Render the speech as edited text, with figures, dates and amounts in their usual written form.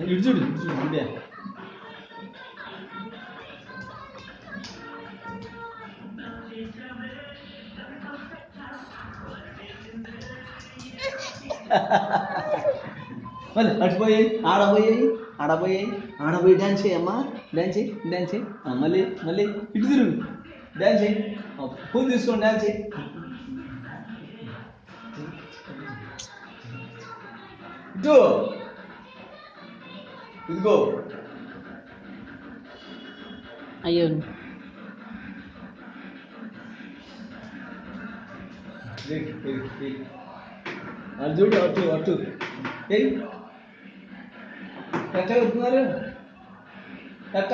ఇటు చూడు ఇదే మళ్ళీ అటుపోయాయి ఆడపోయి డ్యాన్స్ చేయమ్మా డ్యాన్స్ చేయి మళ్ళీ మళ్ళీ ఇటు తిరుగు డ్యాన్స్ చేయి ఫోన్ తీసుకోండి డ్యాన్స్ చేయి ఇటు ఇదిగో అయ్యో అది చూడు అటు ఎట్ట వెళ్తున్నారు ఎట్ట